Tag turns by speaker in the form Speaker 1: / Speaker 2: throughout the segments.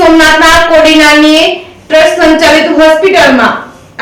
Speaker 1: સોમનાથના કોડીનાની trust સંચાલિત હોસ્પિટલમાં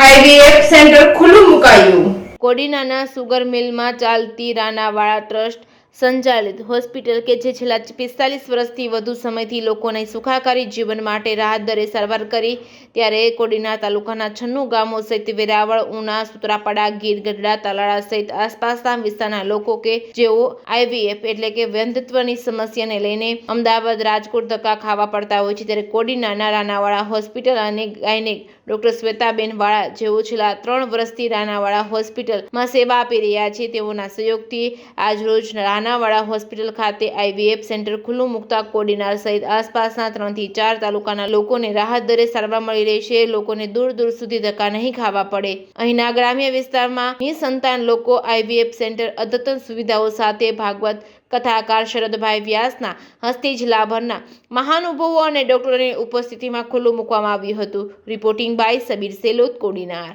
Speaker 1: IVF centre ખુલ્લું મુકાયું।
Speaker 2: કોડીનાના સુગર મિલમાં ચાલતી રાનાવાડા ટ્રસ્ટ સંચાલિત હોસ્પિટલ કે જે છેલ્લા 45 વર્ષથી વધુ સમયથી લોકોને સુખાકારી જીવન માટે રાહત દરે સારવાર કરી ત્યારે કોડીના તાલુકાના 96 ગામો સહિત વેરાવળ, ઉના, સુત્રાપાડા, ગીર ગઢડા, તાલાળા સહિત આસપાસના વિસ્તારના લોકો કે જેઓ આઈવીએફ એટલે કે વંધ્યત્વની સમસ્યાને લઈને અમદાવાદ, રાજકોટ ધક્કા ખાવા પડતા હોય છે ત્યારે કોડીનાના રાનાવાડા હોસ્પિટલ અને ગાયનેક ડોક્ટર શ્વેતાબેન વાળા જેઓ છેલ્લા 3 વર્ષથી રાનાવાડા હોસ્પિટલમાં સેવા આપી રહ્યા છે તેઓના સહયોગથી આજરોજ રાનાવાડા હોસ્પિટલ ખાતે આઈવીએફ સેન્ટર ખુલ્લું મુકતા કોડીનાર સહિત આસપાસના 3 થી 4 તાલુકાના લોકોને રાહત દરે સારવાર મળી રહેશે। લોકોને દૂર દૂર સુધી ધક્કા નહીં ખાવા પડે। અહીંના ગ્રામ્ય વિસ્તારમાં નિસંતાન લોકો આઈવીએફ સેન્ટર અદ્યતન સુવિધાઓ સાથે ભાગવત કથાકાર શરદભાઈ વ્યાસના હસ્તે જિલ્લાભરના મહાનુભાવો અને ડોક્ટરોની ઉપસ્થિતિમાં ખુલ્લું મૂકવામાં આવ્યું હતું। Reporting by Sabir Selot, Kodinar.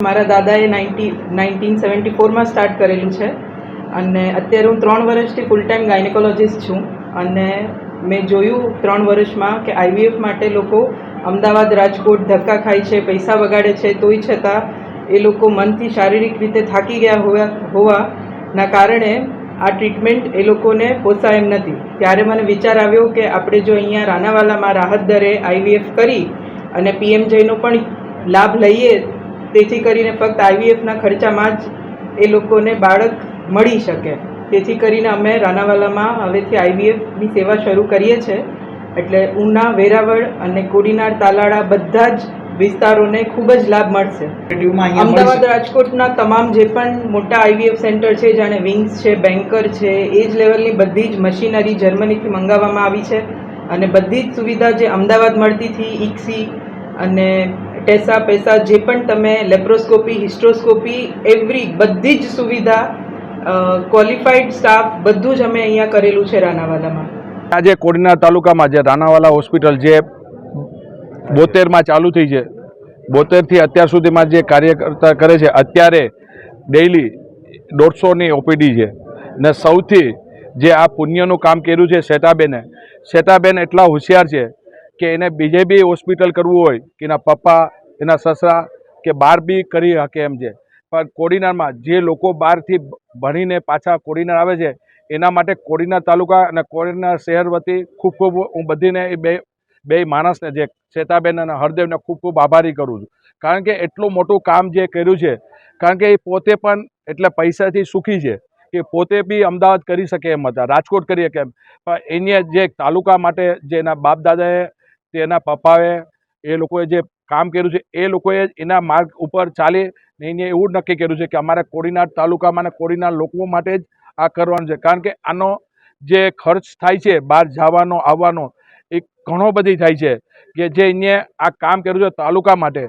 Speaker 3: મારા દાદાએ 1974માં સ્ટાર્ટ કરેલું છે અને અત્યારે હું 3 વર્ષથી ફૂલ ટાઈમ ગાયનેકોલોજિસ્ટ છું અને મેં જોયું 3 વર્ષમાં કે આઈવીએફ માટે લોકો અમદાવાદ, રાજકોટ ધક્કા ખાય છે, પૈસા વગાડે છે, તોય છતાં એ લોકો મનથી શારીરિક રીતે થાકી ગયા હોવાના કારણે આ ટ્રીટમેન્ટ એ લોકોને પોસાય એમ નથી। ત્યારે મને વિચાર આવ્યો કે આપણે જો અહીંયા રાનાવાલામાં રાહત દરે આઈવીએફ કરી અને પીએમજયનો પણ લાભ લઈએ તેથી કરીને ફક્ત આઈવીએફના ખર્ચામાં જ એ લોકોને બાળક મળી શકે। તેથી કરીને અમે રાનાવાલામાં હવેથી આઈવીએફની સેવા શરૂ કરીએ છીએ। એટલે ઉના, વેરાવળ અને કોડીનાર, તાલાળા બધા જ વિસ્તારોને ખૂબ જ લાભ મળશે। અમદાવાદ, રાજકોટના તમામ જે પણ મોટા આઈવીએફ સેન્ટર છે, જાણે વિંગ્સ છે, બેન્કર છે, એ જ લેવલની બધી જ મશીનરી જર્મનીથી મંગાવવામાં આવી છે અને બધી જ સુવિધા જે અમદાવાદ મળતી હતી, ઇક્સી અને ટેસા પૈસા જે પણ તમે લેપ્રોસ્કોપી, હિસ્ટ્રોસ્કોપી, બધી જ સુવિધા ક્વોલિફાઈડ સ્ટાફ બધું જ અમે અહીંયા કરેલું છે રાનાવાલામાં।
Speaker 4: આજે કોડીનાર તાલુકામાં જે રાનાવાલા હોસ્પિટલ જે 72માં ચાલુ થઈ છે, 72થી અત્યાર સુધીમાં જે કાર્યકર્તા કરે છે, અત્યારે ડેઈલી 150ની ઓપીડી છે ને સૌથી જે આ પુણ્યનું કામ કર્યું છે શ્વેતાબેન એટલા હોશિયાર છે કે એને બીજે બી હોસ્પિટલ કરવું હોય કે એના પપ્પા, એના સસરા કે બહાર બી કરી શકે એમ છે, પણ કોડીનારમાં જે લોકો બહારથી ભણીને પાછા કોડીનાર આવે છે એના માટે કોડીનાર તાલુકા અને કોડીનાર શહેર વતી ખૂબ ખૂબ હું બધીને એ બે માણસને જે શ્વેતાબેન અને હરદેવને ખૂબ ખૂબ આભારી કરું છું। કારણ કે એટલું મોટું કામ જે કર્યું છે, કારણ કે એ પોતે પણ એટલે પૈસાથી સુખી છે કે પોતે બી અમદાવાદ કરી શકે એમ હતા, રાજકોટ કરી શકે એમ, પણ એને જે તાલુકા માટે જે એના બાપ દાદાએ, તેના પપ્પાએ, એ લોકોએ જે કામ કર્યું છે એ લોકોએ એના માર્ગ ઉપર ચાલી એને એવું નક્કી કર્યું છે કે અમારે કોડીનાર તાલુકામાં અને કોડીનાર લોકો માટે જ આ કરવાનું છે। કારણ કે આનો જે ખર્ચ થાય છે બહાર જવાનો આવવાનો એ ઘણો બધી થાય છે કે જે એને આ કામ કર્યું છે તાલુકા માટે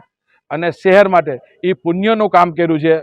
Speaker 4: અને શહેર માટે, એ પુણ્યનું કામ કર્યું છે।